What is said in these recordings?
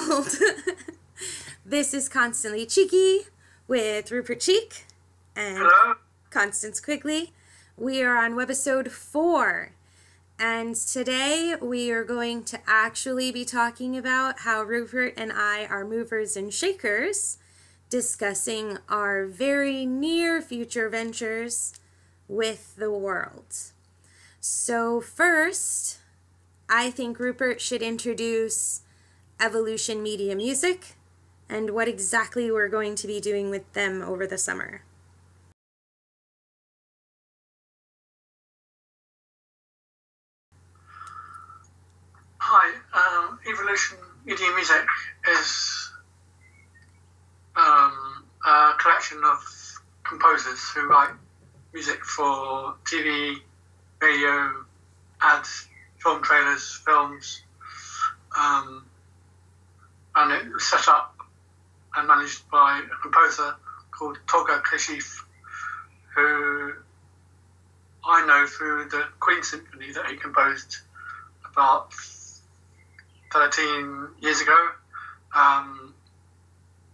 world. This is Constantly Cheeky with Rupert Cheek and Hello. Constance Quigley. We are on Webisode 4, and today we are going to actually be talking about how Rupert and I are movers and shakers, discussing our very near future ventures with the world. So first, I think Rupert should introduce Evolution Media Music and what exactly we're going to be doing with them over the summer. Hi, Evolution Media Music is a collection of composers who write music for TV, radio, ads, film trailers, films, and it was set up and managed by a composer called Tolga Kashif, who I know through the Queen Symphony that he composed about 13 years ago,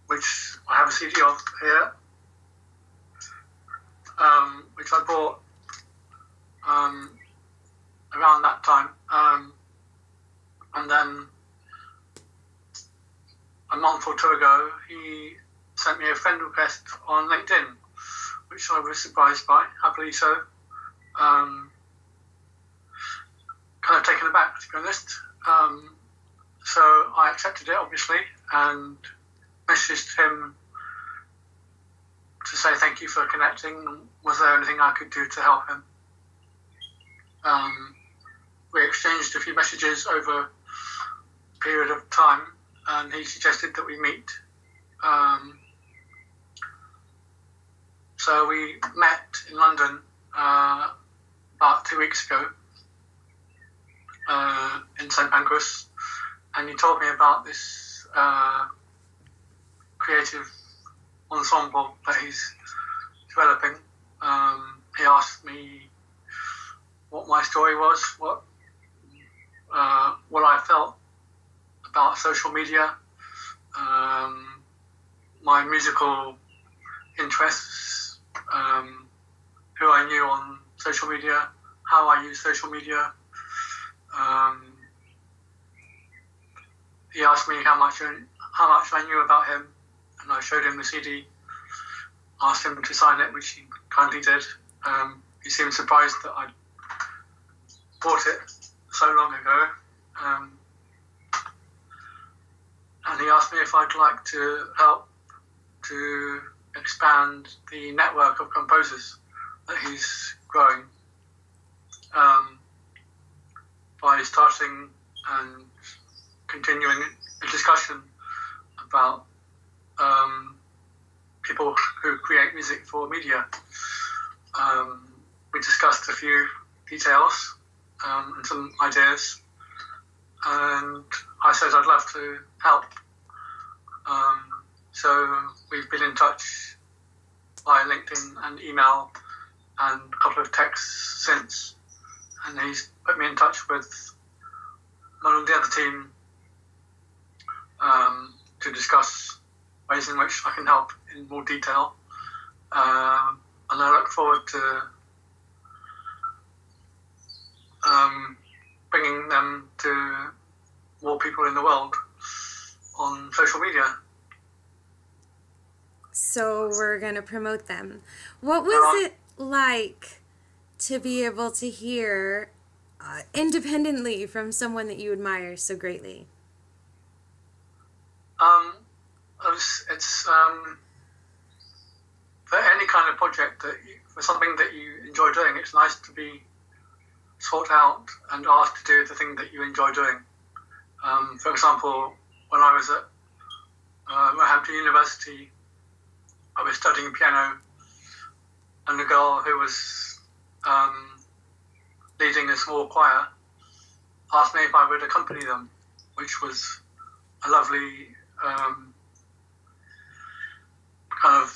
which I have a CD of here, which I bought around that time, and then a month or two ago he sent me a friend request on LinkedIn, which I was surprised by, happily so, kind of taken aback, to be honest. So I accepted it, obviously, and messaged him to say thank you for connecting. Was there anything I could do to help him? We exchanged a few messages over a period of time, and he suggested that we meet. So we met in London about 2 weeks ago in St Pancras, and he told me about this creative ensemble that he's developing. He asked me what my story was, what I felt about social media, my musical interests, who I knew on social media, how I use social media. He asked me how much I knew about him, and I showed him the CD, asked him to sign it, which he kindly did. He seemed surprised that I bought it so long ago. And he asked me if I'd like to help to expand the network of composers that he's growing, by starting and continuing a discussion about people who create music for media. We discussed a few details and some ideas, and I said I'd love to help. So we've been in touch via LinkedIn and email and a couple of texts since, and he's put me in touch with one of the other team to discuss ways in which I can help in more detail, and I look forward to bringing them to more people in the world on social media. So we're going to promote them. What was it like to be able to hear independently from someone that you admire so greatly? It's for any kind of project for something that you enjoy doing, it's nice to be sought out and asked to do the thing that you enjoy doing. For example, when I was at Roehampton University, I was studying piano, and the girl who was leading a small choir asked me if I would accompany them, which was a lovely kind of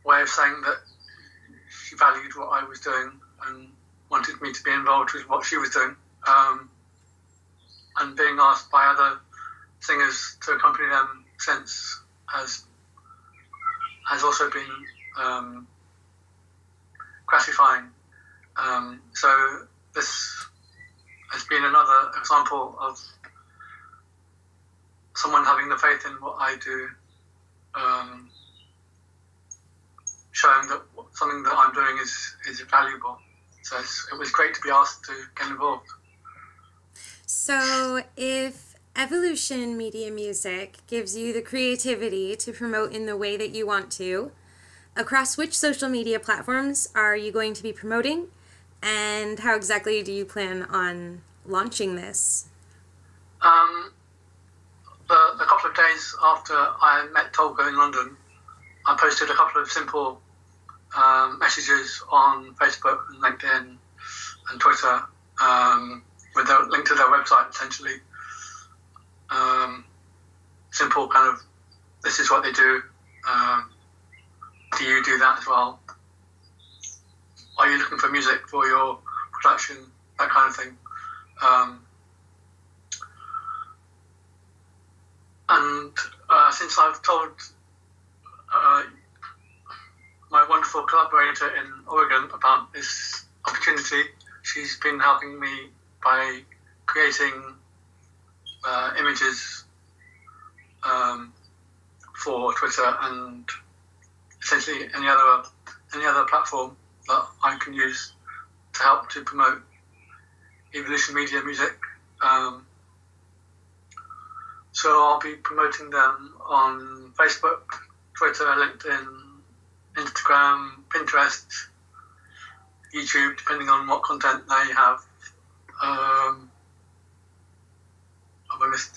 way of saying that she valued what I was doing and wanted me to be involved with what she was doing. And being asked by other singers to accompany them since has also been gratifying. So this has been another example of someone having the faith in what I do, showing that something that I'm doing is valuable. So it was great to be asked to get involved. So if Evolution Media Music gives you the creativity to promote in the way that you want to, across which social media platforms are you going to be promoting, and how exactly do you plan on launching this? A couple of days after I met Tolga in London, I posted a couple of simple messages on Facebook and LinkedIn and Twitter with a link to their website, essentially. Simple kind of, this is what they do. Do you do that as well? Are you looking for music for your production? That kind of thing. And since I've told my wonderful collaborator in Oregon about this opportunity, she's been helping me by creating images for Twitter and essentially any other platform that I can use to help to promote Evolution Media Music. So I'll be promoting them on Facebook, Twitter, LinkedIn, Instagram, Pinterest, YouTube, depending on what content they have. Have I missed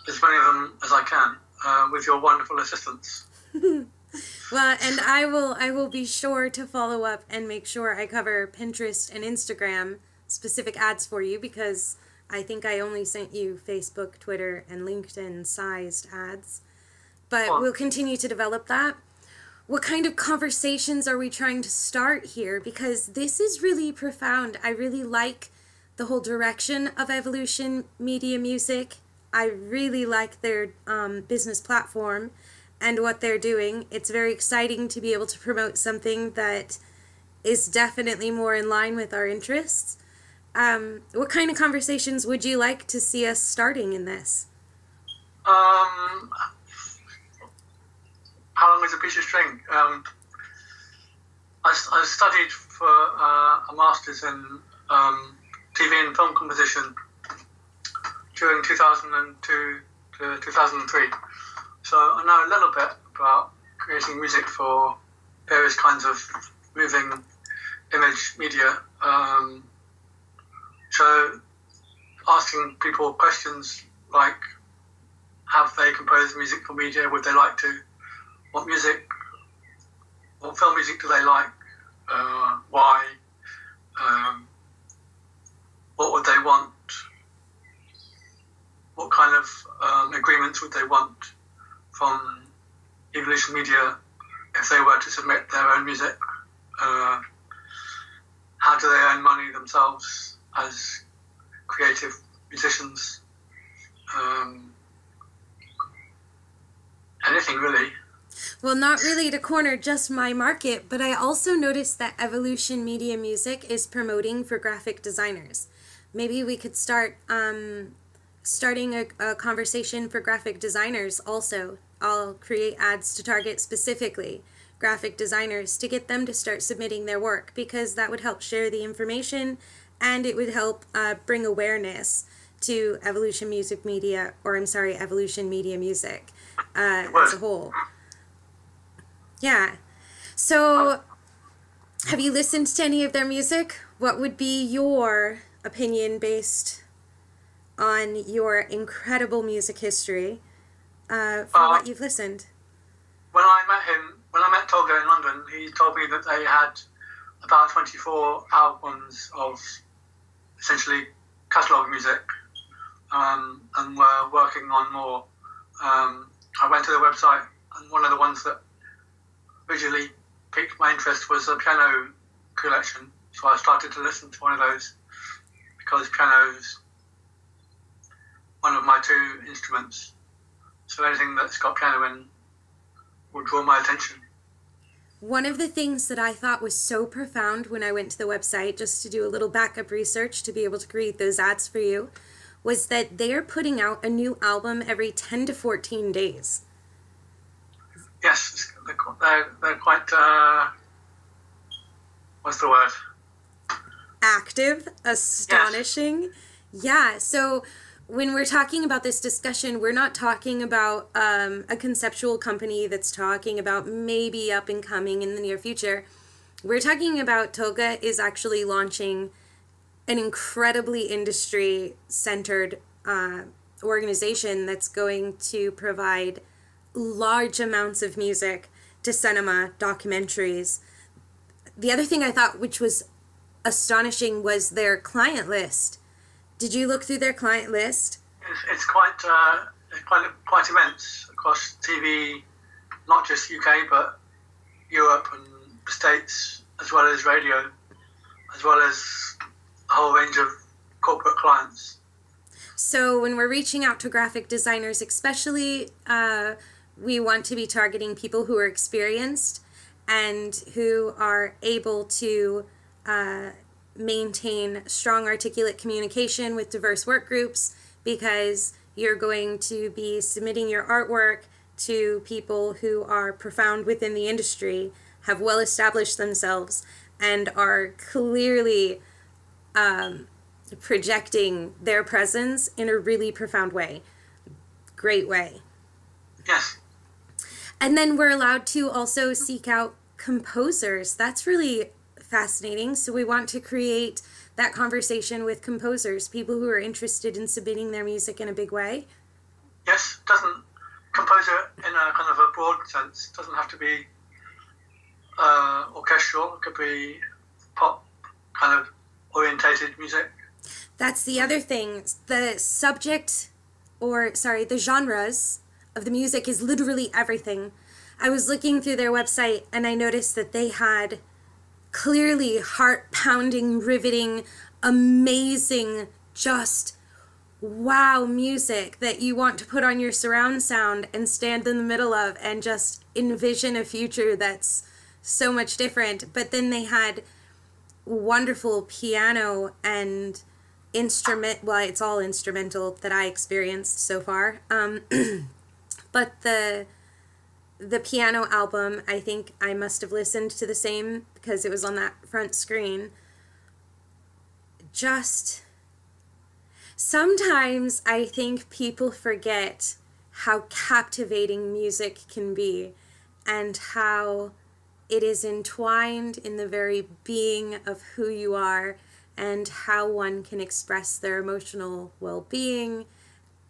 as many of them as I can, with your wonderful assistance. Well, and I will be sure to follow up and make sure I cover Pinterest and Instagram specific ads for you, because I think I only sent you Facebook, Twitter, and LinkedIn sized ads. But we'll continue to develop that. What kind of conversations are we trying to start here? Because this is really profound. I really like the whole direction of Evolution Media Music. I really like their business platform and what they're doing. It's very exciting to be able to promote something that is definitely more in line with our interests. What kind of conversations would you like to see us starting in this? How long is a piece of string? I studied for a master's in TV and film composition during 2002 to 2003. So I know a little bit about creating music for various kinds of moving image media. So asking people questions like, have they composed music for media? Would they like to? What film music do they like? Why? What would they want? What kind of agreements would they want from Evolution Media if they were to submit their own music? How do they earn money themselves as creative musicians? Anything really. Well, not really to corner just my market, but I also noticed that Evolution Media Music is promoting for graphic designers. Maybe we could start starting a conversation for graphic designers also. I'll create ads to target specifically graphic designers to get them to start submitting their work, because that would help share the information and it would help bring awareness to Evolution Media Music as a whole. Yeah. So, have you listened to any of their music? What would be your opinion based on your incredible music history for what you've listened? When I met Tolga in London, he told me that they had about 24 albums of essentially catalogue music, and were working on more. I went to their website, and one of the ones that visually piqued my interest was a piano collection. So I started to listen to one of those, because pianos one of my two instruments. So anything that's got piano in will draw my attention. One of the things that I thought was so profound when I went to the website, just to do a little backup research to be able to create those ads for you, was that they are putting out a new album every 10 to 14 days. Yes, they're quite, what's the word? Active, astonishing. Yes. Yeah, so when we're talking about this discussion, we're not talking about a conceptual company that's talking about maybe up and coming in the near future. We're talking about Toga is actually launching an incredibly industry-centered organization that's going to provide large amounts of music to cinema, documentaries. The other thing I thought, which was astonishing, was their client list. Did you look through their client list? It's quite immense across TV, not just UK, but Europe and the States, as well as radio, as well as a whole range of corporate clients. So when we're reaching out to graphic designers especially, we want to be targeting people who are experienced and who are able to maintain strong articulate communication with diverse work groups, because you're going to be submitting your artwork to people who are profound within the industry, have well established themselves, and are clearly projecting their presence in a really profound way. Great way. Yes. And then we're allowed to also seek out composers. That's really fascinating. So we want to create that conversation with composers, people who are interested in submitting their music in a big way. Yes, composer in a kind of a broad sense, doesn't have to be orchestral, it could be pop kind of orientated music. That's the other thing. The genres of the music is literally everything. I was looking through their website and I noticed that they had clearly heart-pounding, riveting, amazing, just wow music that you want to put on your surround sound and stand in the middle of and just envision a future that's so much different. But then they had wonderful piano and it's all instrumental that I experienced so far. But the piano album, I think I must have listened to the same because it was on that front screen. Just sometimes I think people forget how captivating music can be and how it is entwined in the very being of who you are and how one can express their emotional well-being,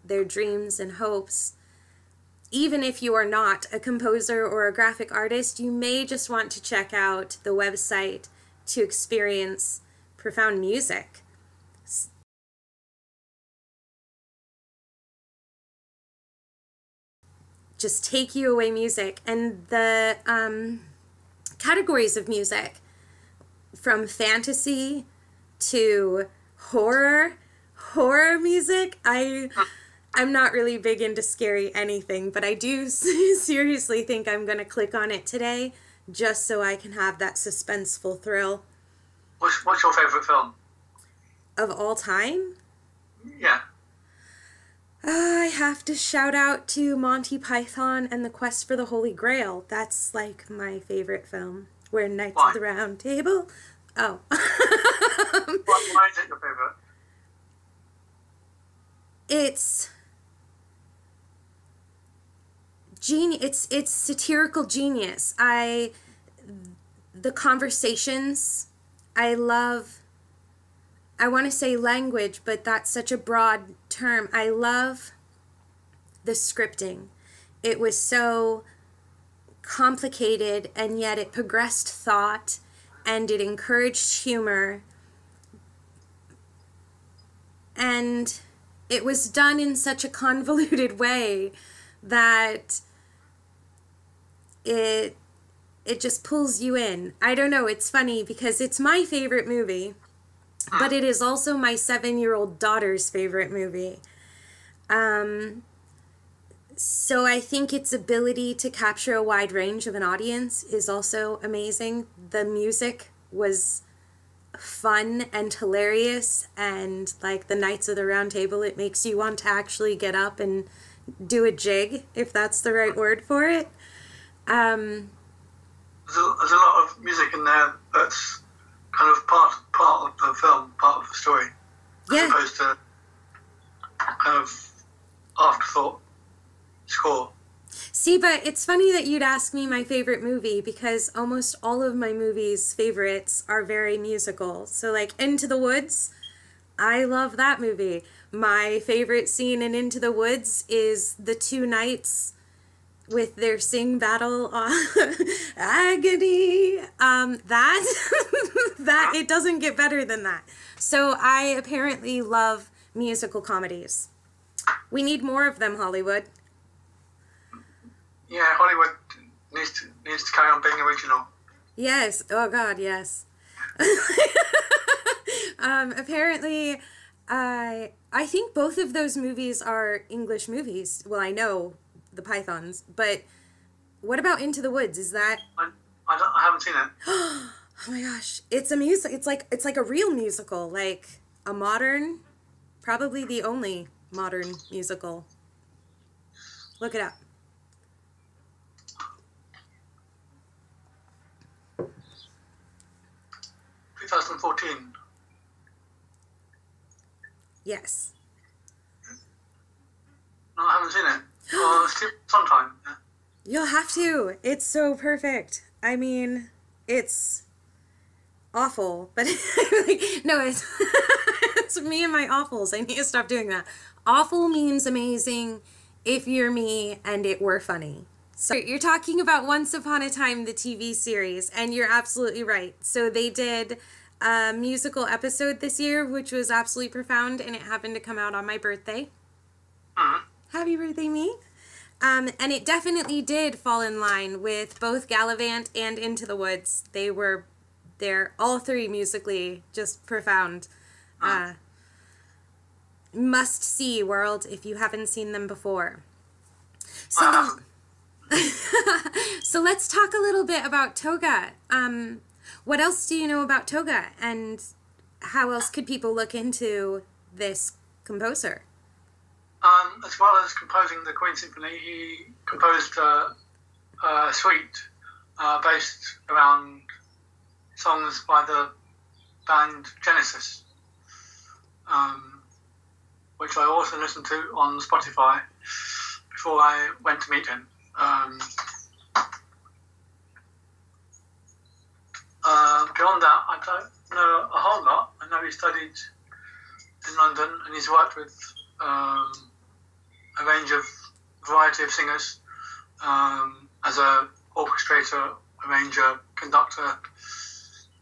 their dreams and hopes. Even if you are not a composer or a graphic artist, you may just want to check out the website to experience profound music. Just take you away music. And the categories of music, from fantasy to horror music, I'm not really big into scary anything, but I do seriously think I'm going to click on it today just so I can have that suspenseful thrill. What's your favourite film? Of all time? Yeah. I have to shout out to Monty Python and the Quest for the Holy Grail. That's like my favorite film. Where Knights of the Round Table. Oh. Why is it your favourite? It's genius. It's satirical genius. The conversations, I want to say language, but that's such a broad term. I love the scripting. It was so complicated, and yet it progressed thought, and it encouraged humor, and it was done in such a convoluted way that it just pulls you in. I don't know, it's funny because it's my favorite movie, but it is also my 7-year-old daughter's favorite movie. So I think its ability to capture a wide range of an audience is also amazing. The music was fun and hilarious, and like the Knights of the Round Table, it makes you want to actually get up and do a jig, if that's the right word for it. There's a lot of music in there that's kind of part of the film, part of the story, as opposed to kind of afterthought score. See, but it's funny that you'd ask me my favorite movie, because almost all of my movies' favorites are very musical. So like Into the Woods, I love that movie. My favorite scene in Into the Woods is the two knights with their sing battle on agony. That it doesn't get better than that. So I apparently love musical comedies. We need more of them, Hollywood. Yeah, Hollywood needs to carry on being original. Yes. Oh God, yes. Apparently, I think both of those movies are English movies. Well, I know the Pythons, but what about Into the Woods? Is that? I haven't seen it. Oh my gosh, it's a music. It's like a real musical, like a modern, probably the only modern musical. Look it up. In 2014. Yes. No, I haven't seen it. Still sometime. Yeah. You'll have to. It's so perfect. I mean, it's awful, but no, it's it's me and my awfuls. I need to stop doing that. Awful means amazing if you're me and it were funny. So you're talking about Once Upon a Time, the TV series, and you're absolutely right. So they did a musical episode this year, which was absolutely profound, and it happened to come out on my birthday. Happy birthday, me. And it definitely did fall in line with both Gallivant and Into the Woods. They're all three musically just profound. Must-see world if you haven't seen them before. So, so let's talk a little bit about Toga. What else do you know about Toga, and how else could people look into this composer? As well as composing the Queen Symphony, he composed a suite based around songs by the band Genesis, which I also listened to on Spotify before I went to meet him. Beyond that, I don't know a whole lot. I know he studied in London, and he's worked with a variety of singers as a orchestrator, arranger, conductor,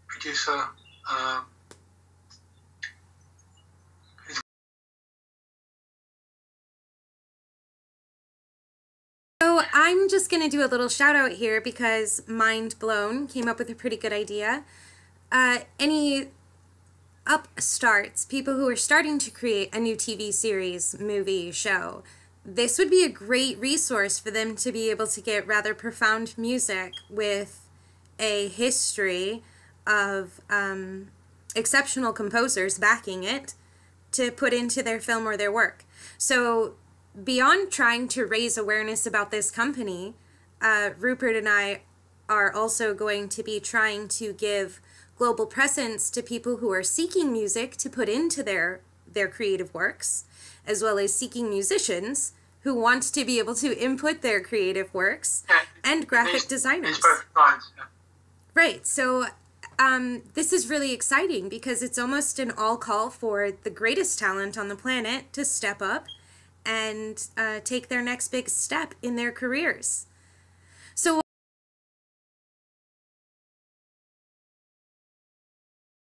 producer. So I'm just going to do a little shout out here because Mind Blown came up with a pretty good idea. Any upstarts, people who are starting to create a new TV series, movie, show, this would be a great resource for them to be able to get rather profound music with a history of exceptional composers backing it to put into their film or their work. So beyond trying to raise awareness about this company, Rupert and I are also going to be trying to give global presence to people who are seeking music to put into their creative works, as well as seeking musicians who want to be able to input their creative works, and graphic designers. Right, so this is really exciting because it's almost an all call for the greatest talent on the planet to step up and take their next big step in their careers. So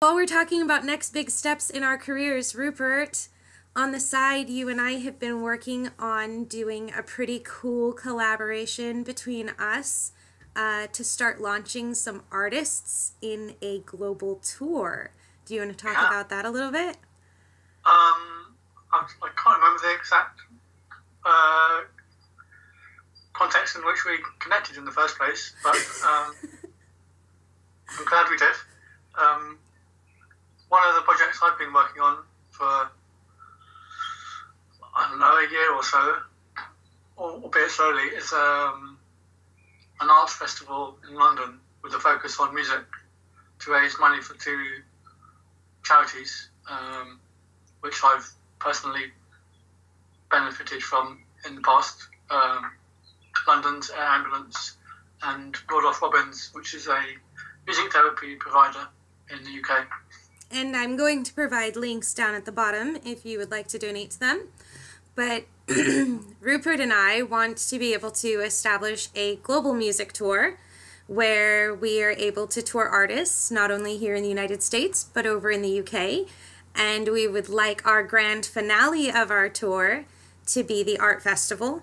while we're talking about next big steps in our careers, Rupert, on the side, you and I have been working on doing a pretty cool collaboration between us to start launching some artists in a global tour. Do you want to talk about that a little bit? I can't remember the exact context in which we connected in the first place, but I'm glad we did. One of the projects I've been working on for, I don't know, a year or so, albeit slowly, is an arts festival in London with a focus on music to raise money for two charities, which I've personally benefited from in the past. London's Air Ambulance and Rodolph Robbins, which is a music therapy provider in the UK. And I'm going to provide links down at the bottom if you would like to donate to them. But Rupert and I want to be able to establish a global music tour where we are able to tour artists, not only here in the United States, but over in the UK. And we would like our grand finale of our tour to be the art festival,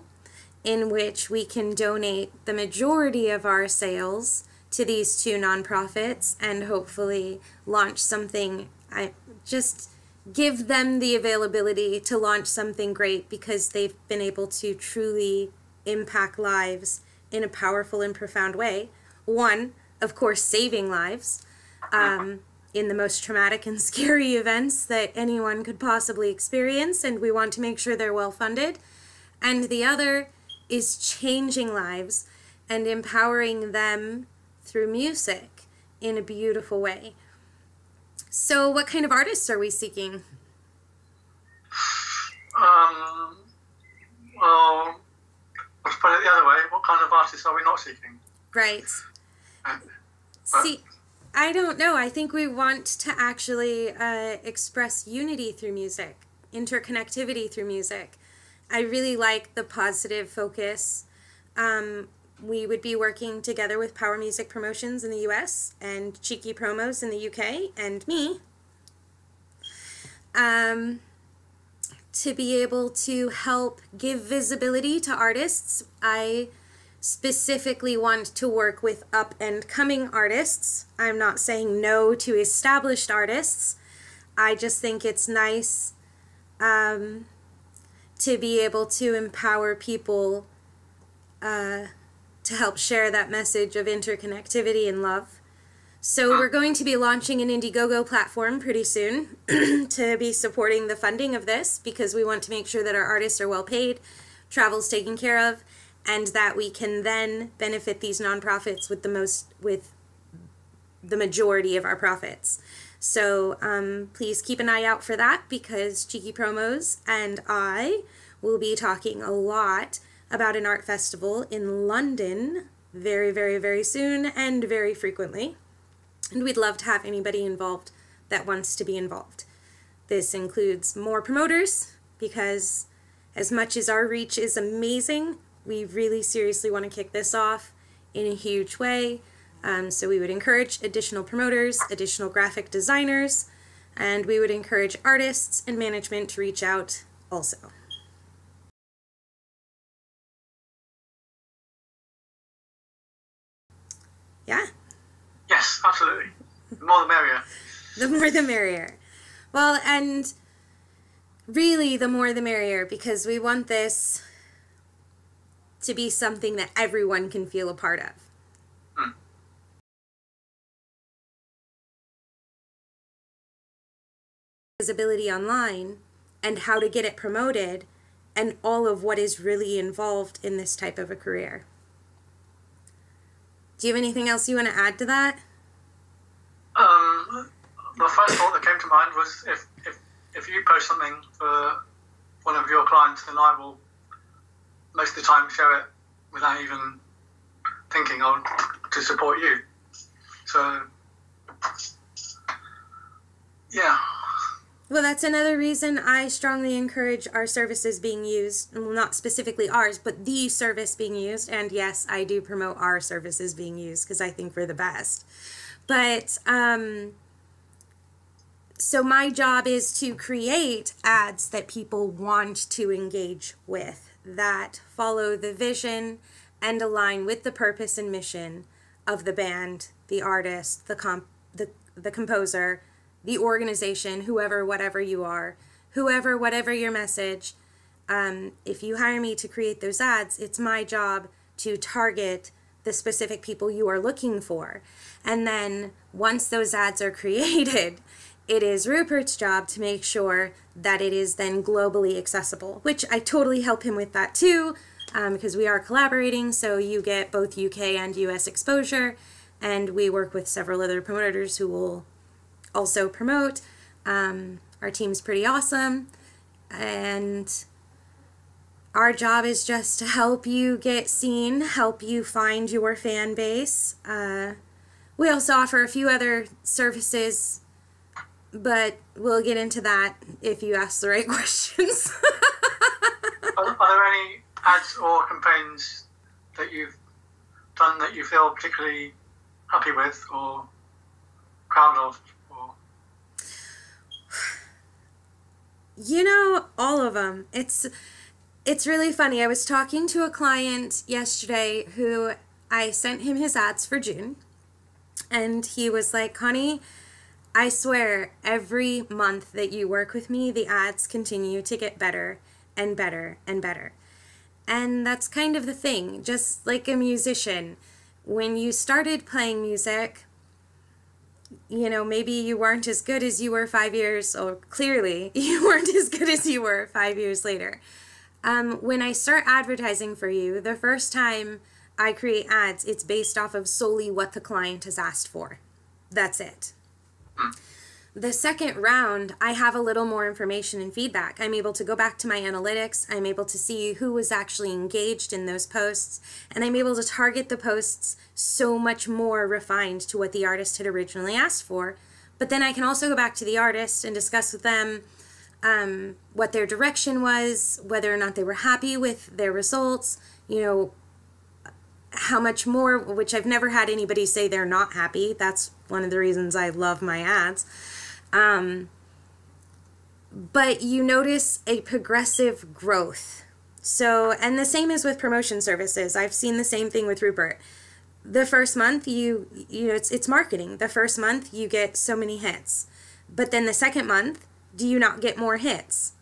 in which we can donate the majority of our sales to these two nonprofits and hopefully launch something, just give them the availability to launch something great, because they've been able to truly impact lives in a powerful and profound way. One, of course, saving lives in the most traumatic and scary events that anyone could possibly experience, and we want to make sure they're well funded. And the other is changing lives and empowering them through music in a beautiful way. So what kind of artists are we seeking? Well, let's put it the other way. What kind of artists are we not seeking? Right. See, I don't know. I think we want to actually express unity through music, interconnectivity through music. I really like the positive focus. We would be working together with Power Music Promotions in the US and Cheeky Promos in the UK and me to be able to help give visibility to artists. I specifically want to work with up-and-coming artists. I'm not saying no to established artists. I just think it's nice to be able to empower people to help share that message of interconnectivity and love. So we're going to be launching an Indiegogo platform pretty soon to be supporting the funding of this, because we want to make sure that our artists are well paid, travel's taken care of, and that we can then benefit these nonprofits with the majority of our profits. So please keep an eye out for that, because Cheeky Promos and I will be talking a lot about an art festival in London very, very, very soon and very frequently. And we'd love to have anybody involved that wants to be involved. This includes more promoters, because as much as our reach is amazing, we really seriously want to kick this off in a huge way. So we would encourage additional promoters, additional graphic designers, and we would encourage artists and management to reach out also. Yeah? Yes, absolutely. The more the merrier. The more the merrier. Well, and really the more the merrier, because we want this to be something that everyone can feel a part of. Visibility online and how to get it promoted and all of what is really involved in this type of a career. Do you have anything else you want to add to that? The first thought that came to mind was if you post something for one of your clients, then I will most of the time share it without even thinking to support you. So, yeah. Well, that's another reason I strongly encourage our services being used. Well, not specifically ours, but the service being used. And yes, I do promote our services being used because I think we're the best. But, so my job is to create ads that people want to engage with, that follow the vision and align with the purpose and mission of the band, the artist, the composer, the organization, whoever, whatever you are, whoever, whatever your message, if you hire me to create those ads, it's my job to target the specific people you are looking for. And then once those ads are created, it is Rupert's job to make sure that it is then globally accessible, which I totally help him with that too, because we are collaborating, so you get both UK and US exposure, and we work with several other promoters who will also promote. Our team's pretty awesome, and our job is just to help you get seen, help you find your fan base. We also offer a few other services, but we'll get into that if you ask the right questions. Are there any ads or campaigns that you've done that you feel particularly happy with or proud of? Or... You know, all of them. It's really funny. I was talking to a client yesterday who I sent him his ads for June, and he was like, Connie, I swear every month that you work with me, the ads continue to get better and better and better. And that's kind of the thing, just like a musician. When you started playing music, you know, maybe you weren't as good as you were 5 years, or clearly you weren't as good as you were 5 years later. When I start advertising for you, the first time I create ads, it's based off of solely what the client has asked for. That's it. The second round, I have a little more information and feedback. I'm able to go back to my analytics. I'm able to see who was actually engaged in those posts, and I'm able to target the posts so much more refined to what the artist had originally asked for. But then I can also go back to the artist and discuss with them what their direction was, whether or not they were happy with their results, you know, how much more, which I've never had anybody say they're not happy. That's one of the reasons I love my ads. But you notice a progressive growth. So, and the same is with promotion services. I've seen the same thing with Rupert. The first month, you know, it's marketing. The first month, you get so many hits. But then the second month, do you not get more hits?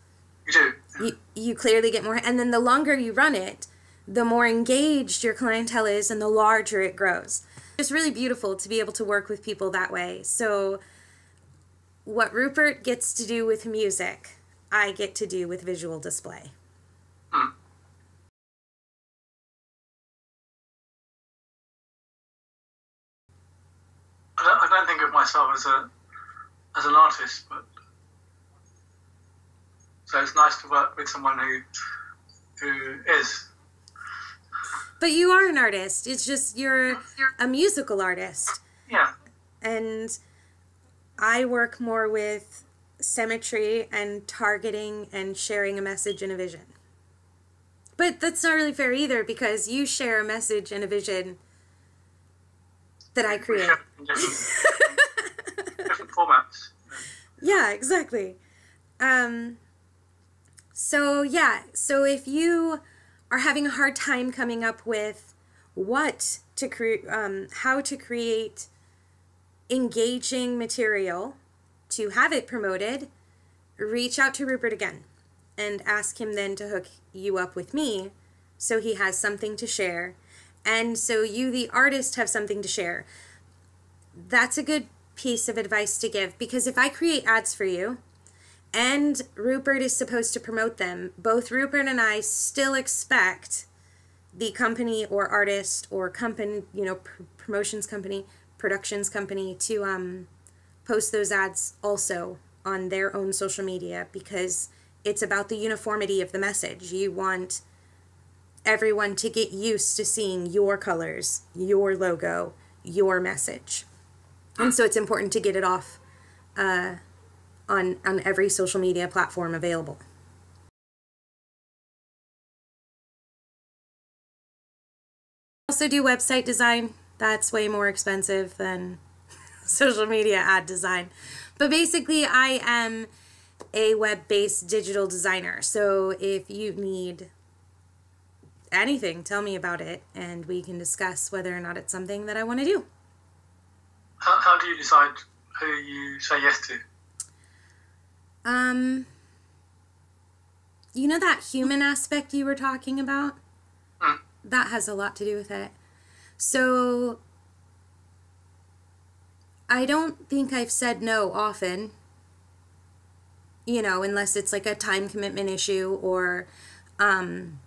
You do. You clearly get more. And then the longer you run it, the more engaged your clientele is and the larger it grows. It's really beautiful to be able to work with people that way. So what Rupert gets to do with music, I get to do with visual display. I don't think of myself as an artist, but so it's nice to work with someone who is. But you are an artist. It's just you're a musical artist. Yeah. And I work more with symmetry and targeting and sharing a message and a vision. But that's not really fair either, because you share a message and a vision that I create. Different formats. Yeah, exactly. So if you are having a hard time coming up with what to create, how to create engaging material to have it promoted, reach out to Rupert again and ask him then to hook you up with me so he has something to share, and so you, the artist, have something to share. That's a good piece of advice to give, because if I create ads for you and Rupert is supposed to promote them, both Rupert and I still expect the company or artist or company, you know, promotions company, productions company to post those ads also on their own social media, because it's about the uniformity of the message. You want everyone to get used to seeing your colors, your logo, your message. And so it's important to get it off on every social media platform available. I also do website design. That's way more expensive than social media ad design. But basically, I am a web-based digital designer. So if you need anything, tell me about it, and we can discuss whether or not it's something that I want to do. How do you decide who you say yes to? you know that human aspect you were talking about? Mm. That has a lot to do with it. So I don't think I've said no often, you know, unless it's like a time commitment issue or an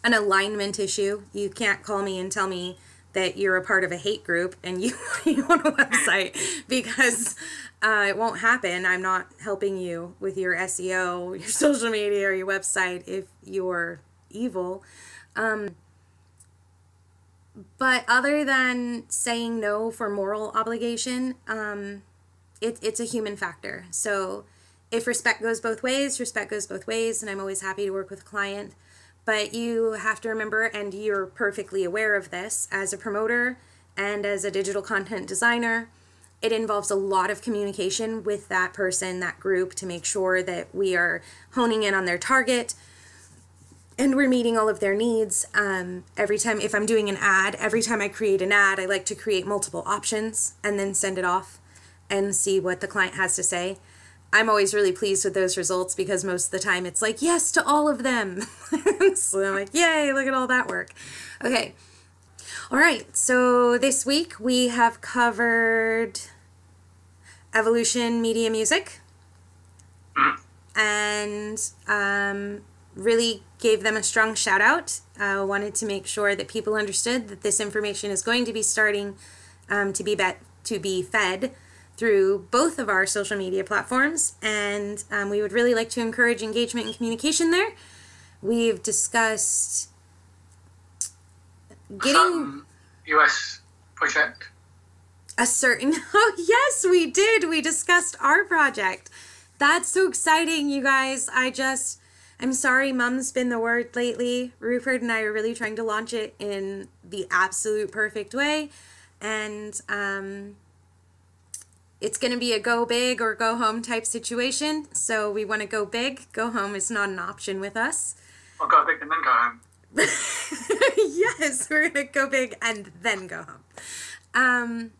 alignment issue. You can't call me and tell me that you're a part of a hate group and you want a website, because it won't happen. I'm not helping you with your SEO, your social media, or your website if you're evil. But other than saying no for moral obligation, it's a human factor. So if respect goes both ways, respect goes both ways, and I'm always happy to work with a client. But you have to remember, and you're perfectly aware of this, as a promoter and as a digital content designer, it involves a lot of communication with that person, that group, to make sure that we are honing in on their target and we're meeting all of their needs. Every time, if I'm doing an ad, every time I create an ad, I like to create multiple options and then send it off and see what the client has to say. I'm always really pleased with those results because most of the time it's like, yes to all of them. So I'm like, yay, look at all that work. Okay. All right. So this week we have covered Evolution Media Music and really gave them a strong shout out. Wanted to make sure that people understood that this information is going to be starting to be fed through both of our social media platforms, and we would really like to encourage engagement and communication there. We've discussed getting US project. Oh yes, we did. We discussed our project. That's so exciting, you guys. I'm sorry, Mum's been the word lately. Rupert and I are really trying to launch it in the absolute perfect way, and it's going to be a go big or go home type situation. So we want to go big. Go home is not an option with us. I'll go big and then go home. Yes, we're going to go big and then go home.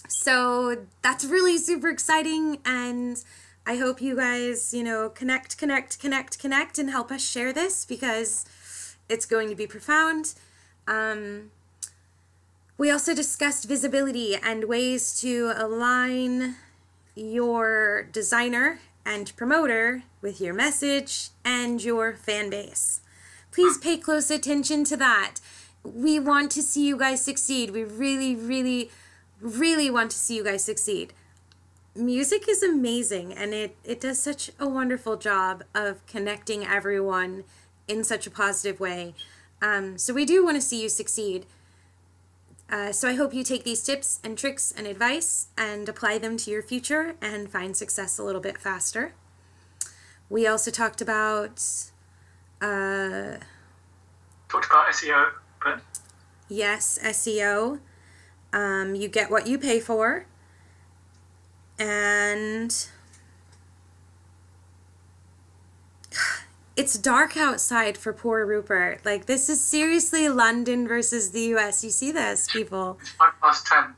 So that's really super exciting. And I hope you guys, connect and help us share this, because it's going to be profound. We also discussed visibility and ways to align your designer and promoter with your message and your fan base. Please pay close attention to that. We want to see you guys succeed. We really, really, really want to see you guys succeed. Music is amazing, and it does such a wonderful job of connecting everyone in such a positive way. So we do want to see you succeed. So I hope you take these tips and tricks and advice and apply them to your future and find success a little bit faster. We also talked about SEO, but yes, SEO. You get what you pay for, and it's dark outside for poor Rupert. Like, this is seriously London versus the US. You see this, people? 10.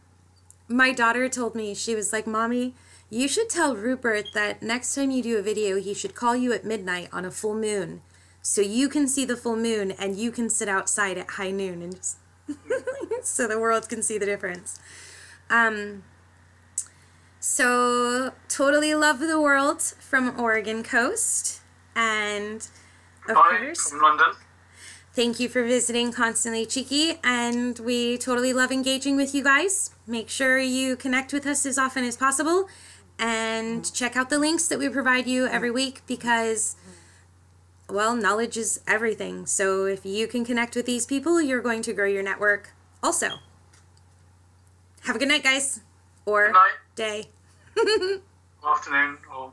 My daughter told me, she was like, Mommy, you should tell Rupert that next time you do a video, he should call you at midnight on a full moon, so you can see the full moon and you can sit outside at high noon and just so the world can see the difference. So totally love the world from Oregon coast. And of course, from London. Thank you for visiting Constantly Cheeky, and we totally love engaging with you guys. Make sure you connect with us as often as possible, and check out the links that we provide you every week, because, well, knowledge is everything. So if you can connect with these people, you're going to grow your network also. Have a good night, guys. Or good night. day. Afternoon, or